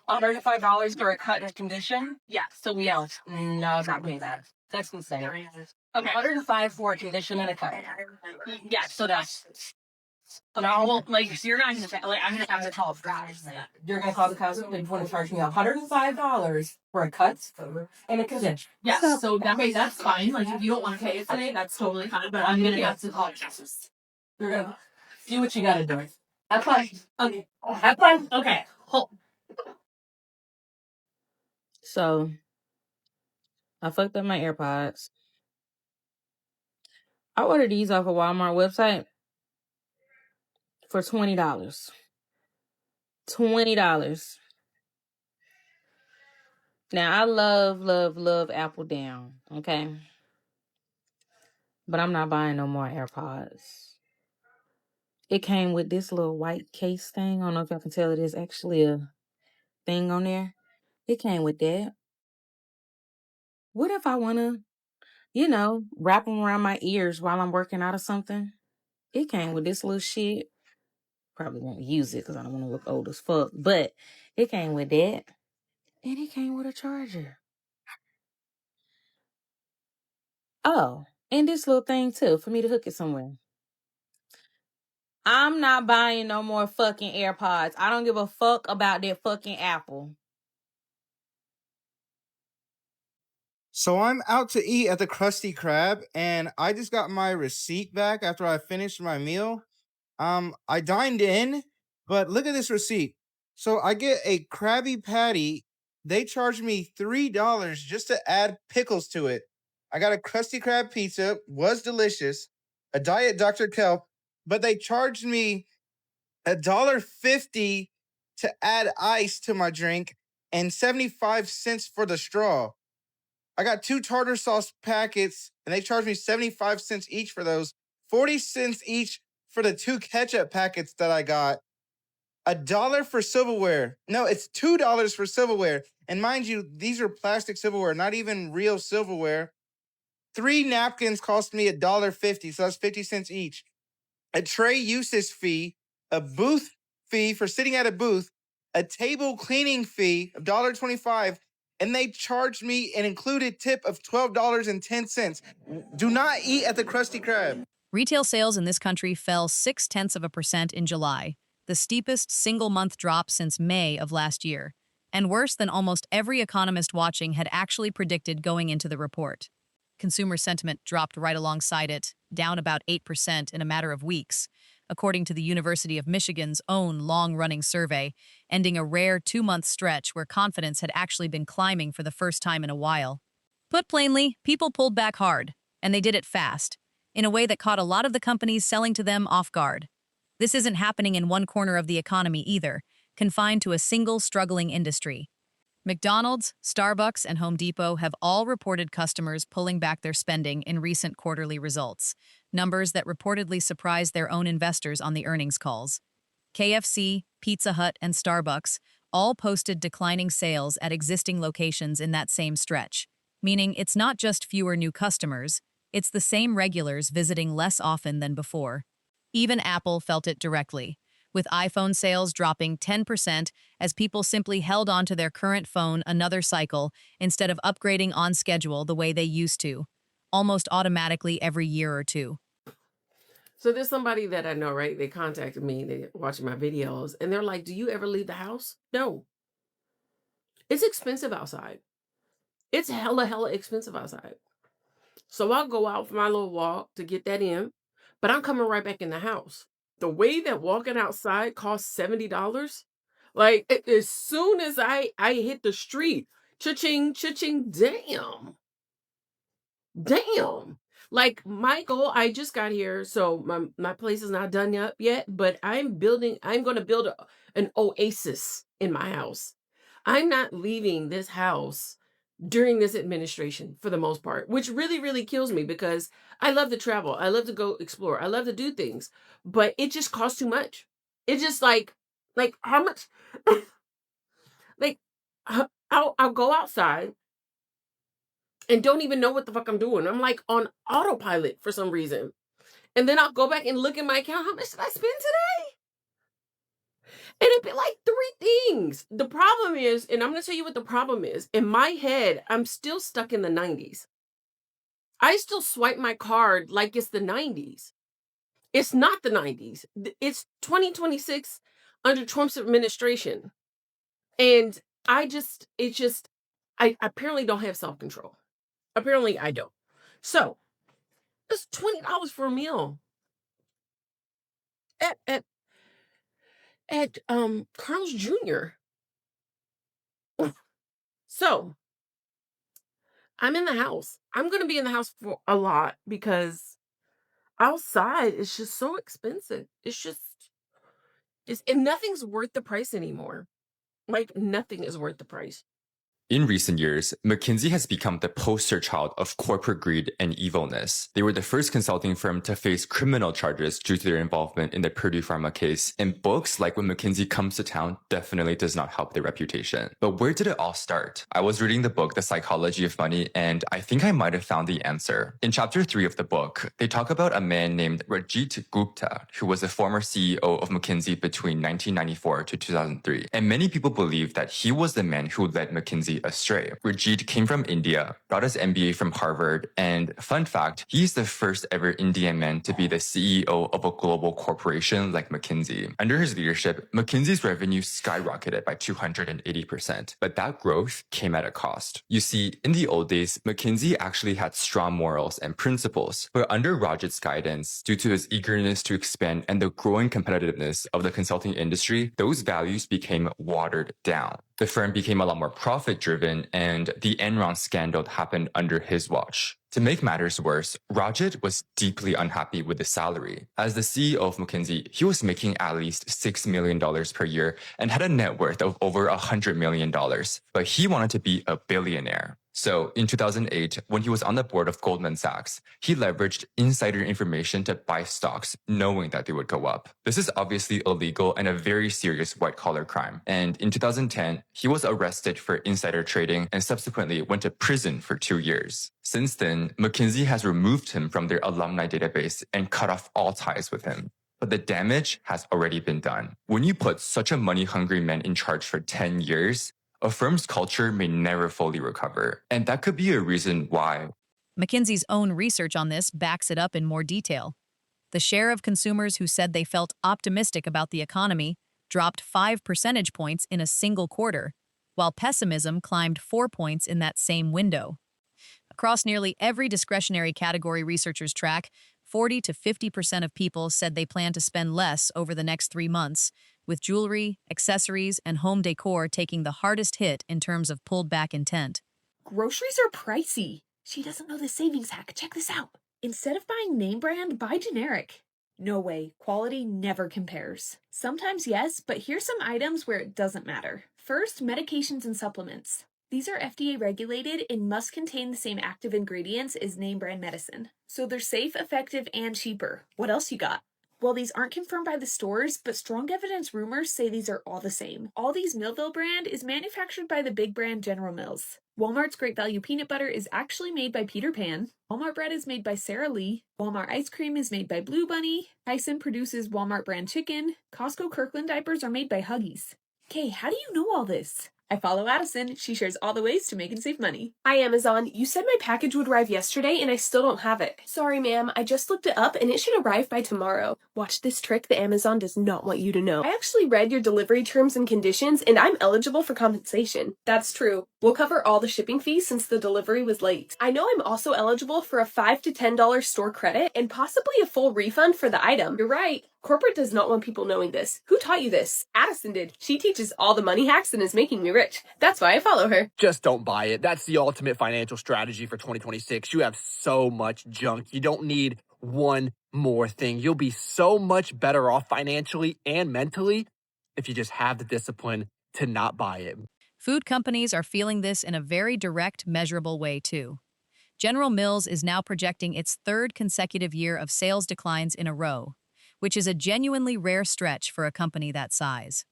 $105 for a cut and condition. Yeah, so we don't. No, I'm not paying that. That's insane. Okay, 105 for a condition and a cut. Yeah, so that's. So now, well, like, so you're not gonna like, I'm gonna have to call guys. You're gonna call the cousin. They want to charge me $105 for a cut and a condition. Yeah, so that way that's fine. Like, if you don't want to pay it today, that's totally fine. But I'm gonna have to call justice. You're gonna do what you gotta do. Have fun. Okay. Have fun. Okay. Hold. So I fucked up my AirPods. I ordered these off a Walmart website for $20. $20. Now I love Apple down, okay? But I'm not buying no more AirPods. It came with this little white case thing. I don't know if y'all can tell it is actually a thing on there. It came with that. What if I wanna, wrap them around my ears while I'm working out or something? It came with this little shit. Probably won't use it because I don't want to look old as fuck. But it came with that. And it came with a charger. Oh, and this little thing too for me to hook it somewhere. I'm not buying no more fucking AirPods. I don't give a fuck about that fucking Apple. So I'm out to eat at the Krusty Krab, and I just got my receipt back after I finished my meal. I dined in, but look at this receipt. So I get a Krabby Patty. They charged me $3 just to add pickles to it. I got a Krusty Krab pizza, was delicious, a Diet Dr. Kelp, but they charged me $1.50 to add ice to my drink and 75 cents for the straw. I got 2 tartar sauce packets and they charged me 75 cents each for those, 40 cents each for the 2 ketchup packets that I got. $1 for silverware. No, it's $2 for silverware. And mind you, these are plastic silverware, not even real silverware. 3 napkins cost me $1.50, so that's 50 cents each. A tray usage fee, a booth fee for sitting at a booth, a table cleaning fee of $1.25, and they charged me an included tip of $12.10. Do not eat at the Krusty Krab. Retail sales in this country fell 0.6% in July, the steepest single-month drop since May of last year, and worse than almost every economist watching had actually predicted going into the report. Consumer sentiment dropped right alongside it, down about 8% in a matter of weeks, according to the University of Michigan's own long-running survey, ending a rare 2-month stretch where confidence had actually been climbing for the first time in a while. Put plainly, people pulled back hard, and they did it fast, in a way that caught a lot of the companies selling to them off guard. This isn't happening in one corner of the economy either, confined to a single struggling industry. McDonald's, Starbucks, and Home Depot have all reported customers pulling back their spending in recent quarterly results, numbers that reportedly surprised their own investors on the earnings calls. KFC, Pizza Hut, and Starbucks all posted declining sales at existing locations in that same stretch, meaning it's not just fewer new customers, it's the same regulars visiting less often than before. Even Apple felt it directly, with iPhone sales dropping 10% as people simply held on to their current phone another cycle instead of upgrading on schedule the way they used to, almost automatically every year or two. So there's somebody that I know, right? They contacted me, they're watching my videos, and they're like, do you ever leave the house? No. It's expensive outside. It's hella expensive outside. So I'll go out for my little walk to get that in, but I'm coming right back in the house. The way that walking outside costs $70, like as soon as I hit the street, cha-ching, cha-ching, damn. Like Michael, I just got here, so my place is not done yet, but I'm going to build an oasis in my house. I'm not leaving this house during this administration for the most part, which really kills me because I love to travel. I love to go explore. I love to do things, but it just costs too much. It's just like how much, like I'll go outside and don't even know what the fuck I'm doing. I'm like on autopilot for some reason. And then I'll go back and look at my account. How much did I spend today? And it'd be like 3 things. The problem is, and I'm gonna tell you what the problem is. In my head, I'm still stuck in the 90s. I still swipe my card like it's the 90s. It's not the 90s. It's 2026 under Trump's administration. And I apparently don't have self control. Apparently, I don't. So it's $20 for a meal at Carl's Jr. So I'm in the house. I'm gonna be in the house for a lot because outside is just so expensive. And nothing's worth the price anymore. Like nothing is worth the price. In recent years, McKinsey has become the poster child of corporate greed and evilness. They were the first consulting firm to face criminal charges due to their involvement in the Purdue Pharma case, and books like When McKinsey Comes to Town definitely does not help their reputation. But where did it all start? I was reading the book The Psychology of Money, and I think I might have found the answer. In chapter 3 of the book, they talk about a man named Rajit Gupta, who was the former CEO of McKinsey between 1994 to 2003. And many people believe that he was the man who led McKinsey astray. Rajit came from India, got his MBA from Harvard, and fun fact, he's the first ever Indian man to be the CEO of a global corporation like McKinsey. Under his leadership, McKinsey's revenue skyrocketed by 280%, but that growth came at a cost. You see, in the old days, McKinsey actually had strong morals and principles, but under Rajit's guidance, due to his eagerness to expand and the growing competitiveness of the consulting industry, those values became watered down. The firm became a lot more profit-driven, and the Enron scandal happened under his watch. To make matters worse, Rajit was deeply unhappy with his salary. As the CEO of McKinsey, he was making at least $6 million per year and had a net worth of over $100 million, but he wanted to be a billionaire. So in 2008, when he was on the board of Goldman Sachs, he leveraged insider information to buy stocks, knowing that they would go up. This is obviously illegal and a very serious white-collar crime. And in 2010, he was arrested for insider trading and subsequently went to prison for 2 years. Since then, McKinsey has removed him from their alumni database and cut off all ties with him. But the damage has already been done. When you put such a money-hungry man in charge for 10 years, a firm's culture may never fully recover. And that could be a reason why. McKinsey's own research on this backs it up in more detail. The share of consumers who said they felt optimistic about the economy dropped 5 percentage points in a single quarter, while pessimism climbed 4 points in that same window. Across nearly every discretionary category researchers track, 40 to 50% of people said they plan to spend less over the next 3 months, with jewelry, accessories, and home decor taking the hardest hit in terms of pulled back intent. Groceries are pricey. She doesn't know the savings hack. Check this out. Instead of buying name brand, buy generic. No way. Quality never compares. Sometimes yes, but here's some items where it doesn't matter. First, medications and supplements. These are FDA regulated and must contain the same active ingredients as name brand medicine. So they're safe, effective, and cheaper. What else you got? Well, these aren't confirmed by the stores, but strong evidence rumors say these are all the same. Aldi's Millville brand is manufactured by the big brand General Mills. Walmart's Great Value peanut butter is actually made by Peter Pan. Walmart bread is made by Sara Lee. Walmart ice cream is made by Blue Bunny. Tyson produces Walmart brand chicken. Costco Kirkland diapers are made by Huggies. Okay, how do you know all this? I follow Addison. She shares all the ways to make and save money. Hi, Amazon. You said my package would arrive yesterday and I still don't have it. Sorry, ma'am. I just looked it up and it should arrive by tomorrow. Watch this trick that Amazon does not want you to know. I actually read your delivery terms and conditions and I'm eligible for compensation. That's true. We'll cover all the shipping fees since the delivery was late. I know I'm also eligible for a $5 to $10 store credit and possibly a full refund for the item. You're right. Corporate does not want people knowing this. Who taught you this? Addison did. She teaches all the money hacks and is making me rich. That's why I follow her. Just don't buy it. That's the ultimate financial strategy for 2026. You have so much junk. You don't need one more thing. You'll be so much better off financially and mentally if you just have the discipline to not buy it. Food companies are feeling this in a very direct, measurable way, too. General Mills is now projecting its 3rd consecutive year of sales declines in a row, which is a genuinely rare stretch for a company that size.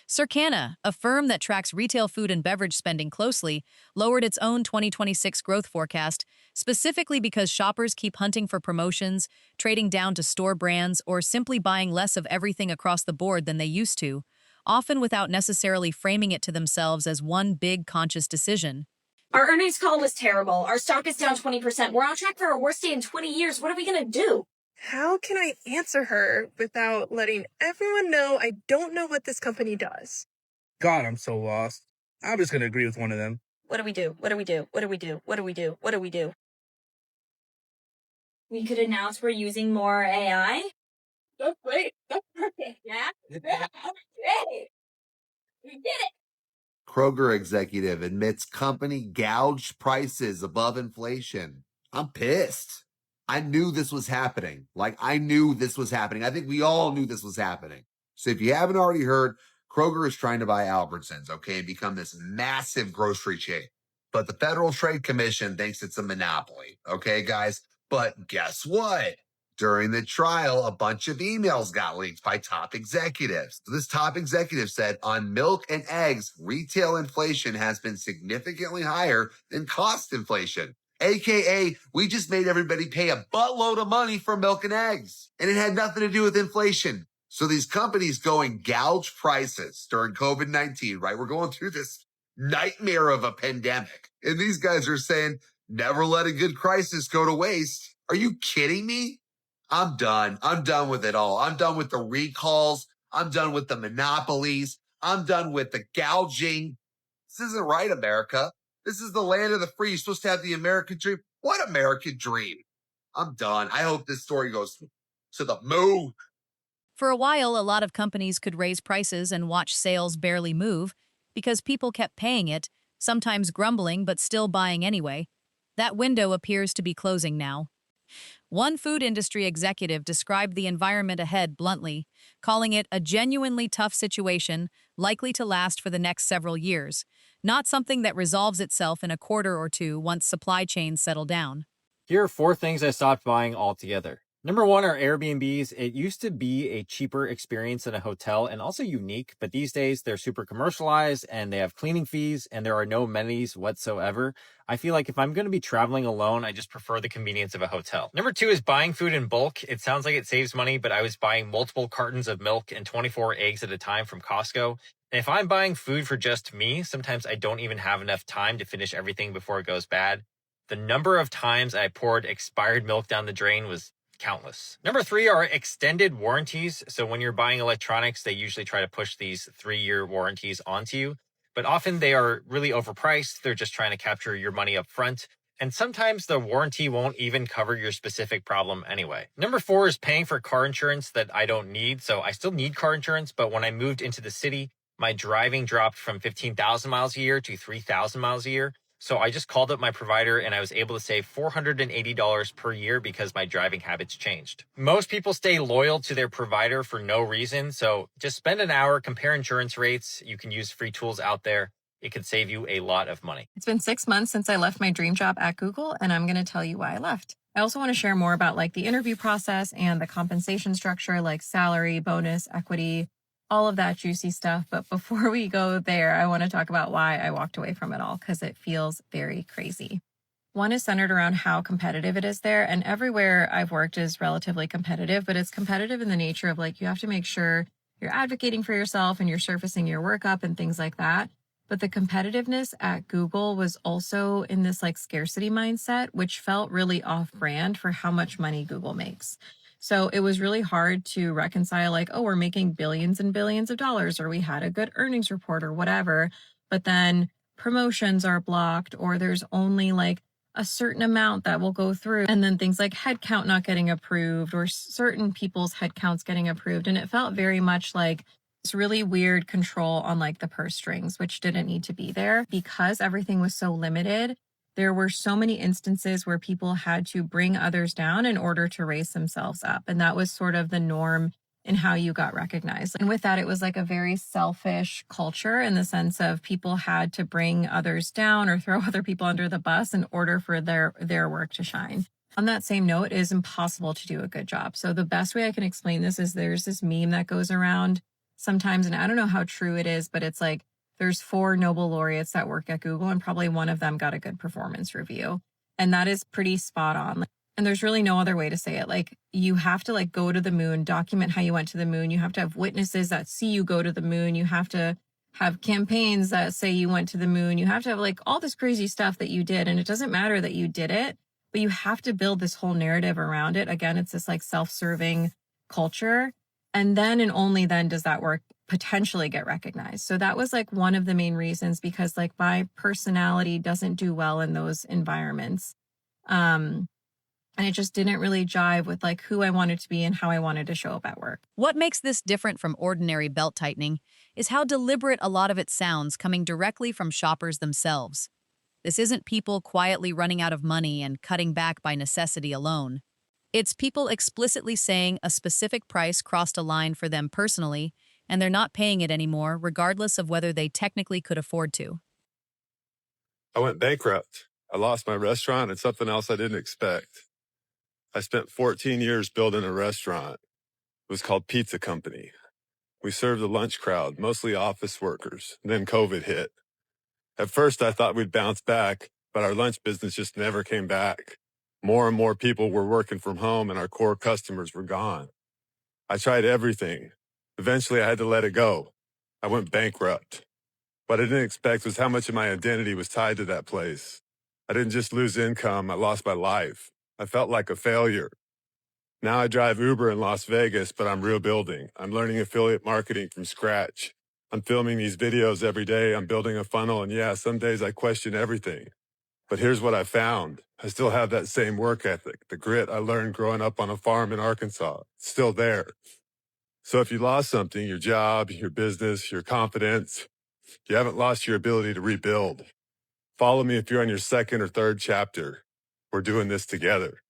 Circana, a firm that tracks retail food and beverage spending closely, lowered its own 2026 growth forecast, specifically because shoppers keep hunting for promotions, trading down to store brands, or simply buying less of everything across the board than they used to, often without necessarily framing it to themselves as one big conscious decision. Our earnings call was terrible. Our stock is down 20%. We're on track for our worst day in 20 years. What are we going to do? How can I answer her without letting everyone know I don't know what this company does? God, I'm so lost. I'm just gonna agree with one of them. What do we do? What do we do? What do we do? What do we do? What do we do? We could announce we're using more AI. That's great. That's perfect. Yeah? Hey! We did it! Kroger executive admits company gouged prices above inflation. I'm pissed. I knew this was happening. I knew this was happening. I think we all knew this was happening. So if you haven't already heard, Kroger is trying to buy Albertsons, okay, and become this massive grocery chain. But the Federal Trade Commission thinks it's a monopoly, okay, guys? But guess what? During the trial, a bunch of emails got leaked by top executives. This top executive said on milk and eggs, retail inflation has been significantly higher than cost inflation. AKA, we just made everybody pay a buttload of money for milk and eggs. And it had nothing to do with inflation. So these companies go and gouge prices during COVID-19, right? We're going through this nightmare of a pandemic. And these guys are saying, never let a good crisis go to waste. Are you kidding me? I'm done. I'm done with it all. I'm done with the recalls. I'm done with the monopolies. I'm done with the gouging. This isn't right, America. This is the land of the free. You're supposed to have the American dream. What American dream? I'm done. I hope this story goes to the moon. For a while, a lot of companies could raise prices and watch sales barely move because people kept paying it, sometimes grumbling but still buying anyway. That window appears to be closing now. One food industry executive described the environment ahead bluntly, calling it a genuinely tough situation, likely to last for the next several years, not something that resolves itself in a quarter or two once supply chains settle down. Here are 4 things I stopped buying altogether. Number 1 are Airbnbs. It used to be a cheaper experience than a hotel and also unique, but these days they're super commercialized and they have cleaning fees and there are no amenities whatsoever. I feel like if I'm going to be traveling alone, I just prefer the convenience of a hotel. Number 2 is buying food in bulk. It sounds like it saves money, but I was buying multiple cartons of milk and 24 eggs at a time from Costco. And if I'm buying food for just me, sometimes I don't even have enough time to finish everything before it goes bad. The number of times I poured expired milk down the drain was countless. Number 3 are extended warranties. So when you're buying electronics, they usually try to push these 3-year warranties onto you, but often they are really overpriced. They're just trying to capture your money up front. And sometimes the warranty won't even cover your specific problem anyway. Number 4 is paying for car insurance that I don't need. So I still need car insurance, but when I moved into the city, my driving dropped from 15,000 miles a year to 3,000 miles a year. So I just called up my provider and I was able to save $480 per year because my driving habits changed. Most people stay loyal to their provider for no reason. So just spend an hour, compare insurance rates. You can use free tools out there. It could save you a lot of money. It's been 6 months since I left my dream job at Google, and I'm going to tell you why I left. I also want to share more about the interview process and the compensation structure, like salary, bonus, equity, all of that juicy stuff. But before we go there, I want to talk about why I walked away from it all, because it feels very crazy. One is centered around how competitive it is there. And everywhere I've worked is relatively competitive, but it's competitive in the nature of you have to make sure you're advocating for yourself and you're surfacing your work up and things like that. But the competitiveness at Google was also in this scarcity mindset, which felt really off brand for how much money Google makes. So it was really hard to reconcile we're making billions and billions of dollars, or we had a good earnings report or whatever, but then promotions are blocked, or there's only a certain amount that will go through. And then things like headcount not getting approved, or certain people's headcounts getting approved. And it felt very much like this really weird control on the purse strings, which didn't need to be there. Because everything was so limited, there were so many instances where people had to bring others down in order to raise themselves up. And that was sort of the norm in how you got recognized. And with that, it was a very selfish culture in the sense of people had to bring others down or throw other people under the bus in order for their work to shine. On that same note, it is impossible to do a good job. So the best way I can explain this is there's this meme that goes around sometimes, and I don't know how true it is, but it's like there's 4 Nobel laureates that work at Google, and probably one of them got a good performance review. And that is pretty spot on. And there's really no other way to say it. Like, you have to like go to the moon, document how you went to the moon. You have to have witnesses that see you go to the moon. You have to have campaigns that say you went to the moon. You have to have like all this crazy stuff that you did. And it doesn't matter that you did it, but you have to build this whole narrative around it. Again, it's this like self-serving culture. And then and only then does that work potentially get recognized. So that was like one of the main reasons, because like my personality doesn't do well in those environments. And it just didn't really jive with like who I wanted to be and how I wanted to show up at work. What makes this different from ordinary belt-tightening is how deliberate a lot of it sounds, coming directly from shoppers themselves. This isn't people quietly running out of money and cutting back by necessity alone. It's people explicitly saying a specific price crossed a line for them personally, and they're not paying it anymore, regardless of whether they technically could afford to. I went bankrupt. I lost my restaurant and something else I didn't expect. I spent 14 years building a restaurant. It was called Pizza Company. We served the lunch crowd, mostly office workers. Then COVID hit. At first, I thought we'd bounce back, but our lunch business just never came back. More and more people were working from home and our core customers were gone. I tried everything. Eventually, I had to let it go. I went bankrupt. What I didn't expect was how much of my identity was tied to that place. I didn't just lose income, I lost my life. I felt like a failure. Now I drive Uber in Las Vegas, but I'm rebuilding. I'm learning affiliate marketing from scratch. I'm filming these videos every day. I'm building a funnel, and yeah, some days I question everything. But here's what I found. I still have that same work ethic, the grit I learned growing up on a farm in Arkansas. It's still there. So if you lost something, your job, your business, your confidence, you haven't lost your ability to rebuild. Follow me if you're on your second or third chapter. We're doing this together.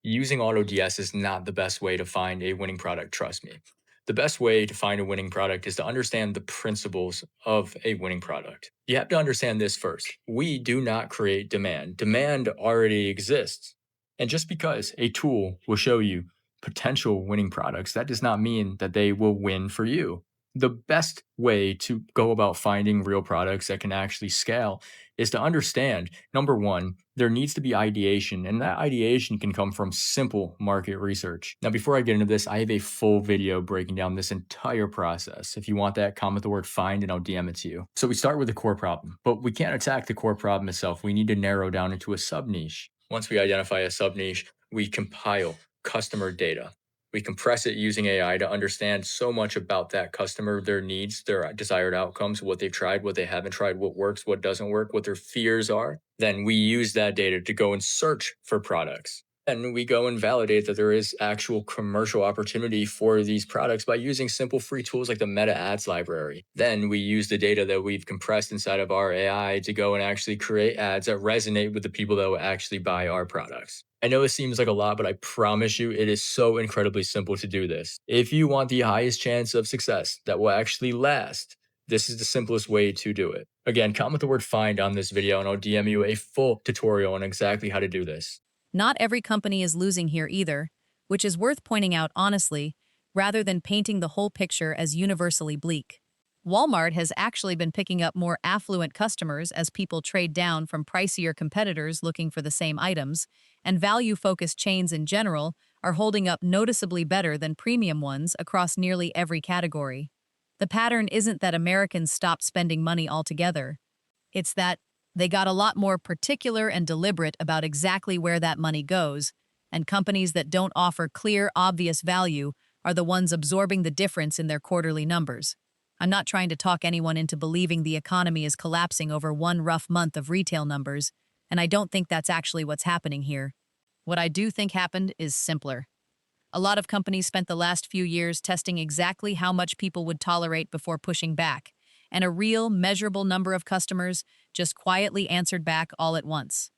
Using AutoDS is not the best way to find a winning product, trust me. The best way to find a winning product is to understand the principles of a winning product. You have to understand this first. We do not create demand. Demand already exists. And just because a tool will show you potential winning products, that does not mean that they will win for you. The best way to go about finding real products that can actually scale is to understand, number one, there needs to be ideation, and that ideation can come from simple market research. Now, before I get into this, I have a full video breaking down this entire process. If you want that, comment the word find and I'll DM it to you. So we start with the core problem, but we can't attack the core problem itself. We need to narrow down into a sub-niche. Once we identify a sub-niche, we compile customer data. We compress it using AI to understand so much about that customer, their needs, their desired outcomes, what they've tried, what they haven't tried, what works, what doesn't work, what their fears are. Then we use that data to go and search for products. And we go and validate that there is actual commercial opportunity for these products by using simple free tools like the Meta Ads library. Then we use the data that we've compressed inside of our AI to go and actually create ads that resonate with the people that will actually buy our products. I know it seems like a lot, but I promise you it is so incredibly simple to do this. If you want the highest chance of success that will actually last, this is the simplest way to do it. Again, comment the word find on this video and I'll DM you a full tutorial on exactly how to do this. Not every company is losing here either, which is worth pointing out honestly, rather than painting the whole picture as universally bleak. Walmart has actually been picking up more affluent customers as people trade down from pricier competitors looking for the same items, and value-focused chains in general are holding up noticeably better than premium ones across nearly every category. The pattern isn't that Americans stopped spending money altogether. It's that they got a lot more particular and deliberate about exactly where that money goes, and companies that don't offer clear, obvious value are the ones absorbing the difference in their quarterly numbers. I'm not trying to talk anyone into believing the economy is collapsing over one rough month of retail numbers, and I don't think that's actually what's happening here. What I do think happened is simpler. A lot of companies spent the last few years testing exactly how much people would tolerate before pushing back, and a real, measurable number of customers just quietly answered back all at once.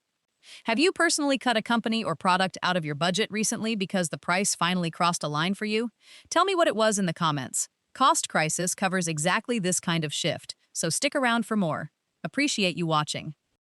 Have you personally cut a company or product out of your budget recently because the price finally crossed a line for you? Tell me what it was in the comments. Cost Crisis covers exactly this kind of shift, so stick around for more. Appreciate you watching.